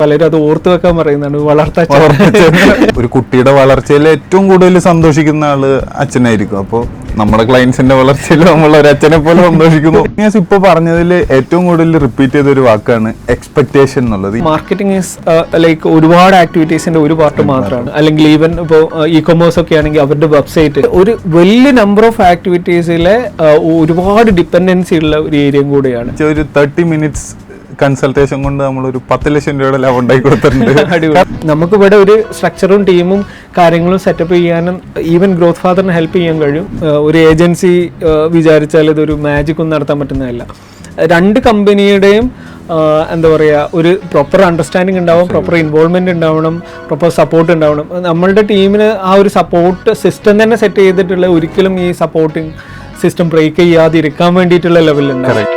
പലരും അത് ഓർത്തു വെക്കാൻ പറയുന്നതാണ് ഒരു കുട്ടിയുടെ വളർച്ചയിൽ ഏറ്റവും കൂടുതൽ സന്തോഷിക്കുന്ന ആള് അച്ഛനായിരിക്കും. അപ്പോൾ നമ്മുടെ ക്ലയൻസിന്റെ വളർച്ചയിൽ നമ്മൾ ഒരു അച്ഛനെ പോലെ സന്തോഷിക്കുന്നു. ഇപ്പൊ പറഞ്ഞതിൽ ഏറ്റവും കൂടുതൽ റിപ്പീറ്റ് ചെയ്ത ഒരു വാക്കാണ് എക്സ്പെക്ടേഷൻ എന്നുള്ളത്. മാർക്കറ്റിംഗ് ഈസ് ലൈക്ക് ഒരുപാട് ആക്ടിവിറ്റീസിന്റെ ഒരു പാർട്ട് മാത്രമാണ്. അല്ലെങ്കിൽ ഈവൻ ഇപ്പോൾ ഇ കൊമേഴ്സ് ഒക്കെ ആണെങ്കിൽ അവരുടെ വെബ്സൈറ്റ് ഒരു വലിയ നമ്പർ ഓഫ് ആക്ടിവിറ്റീസിലെ ഒരുപാട് ഡിപ്പെൻഡൻസി ഉള്ള ഒരു ഏരിയയും കൂടിയാണ്. ഒരു 30 minutes കൺസൾട്ടേഷൻ കൊണ്ട് നമ്മളൊരു 10 ലക്ഷം രൂപയുടെ ലാഭം ഉണ്ടാക്കി കൊടുത്തിട്ടുണ്ട്. നമുക്ക് ഇവിടെ ഒരു സ്ട്രക്ചറും ടീമും കാര്യങ്ങളും സെറ്റപ്പ് ചെയ്യാനും ഈവൻ ഗ്രോത്ത് ഫാദറിന് ഹെൽപ്പ് ചെയ്യാൻ കഴിയും. ഒരു ഏജൻസി വിചാരിച്ചാൽ ഇതൊരു മാജിക് ഒന്നും നടത്താൻ പറ്റുന്നതല്ല. രണ്ട് കമ്പനിയുടെയും എന്താ പറയുക, ഒരു പ്രോപ്പർ അണ്ടർസ്റ്റാൻഡിങ് ഉണ്ടാവും, പ്രോപ്പർ ഇൻവോൾവ്മെന്റ് ഉണ്ടാവണം, പ്രോപ്പർ സപ്പോർട്ട് ഉണ്ടാവണം. നമ്മളുടെ ടീമിന് ആ ഒരു സപ്പോർട്ട് സിസ്റ്റം തന്നെ സെറ്റ് ചെയ്തിട്ടുള്ള, ഒരിക്കലും ഈ സപ്പോർട്ടിങ് സിസ്റ്റം ബ്രേക്ക് ചെയ്യാതിരിക്കാൻ വേണ്ടിയിട്ടുള്ള ലെവലിലുണ്ടാവും.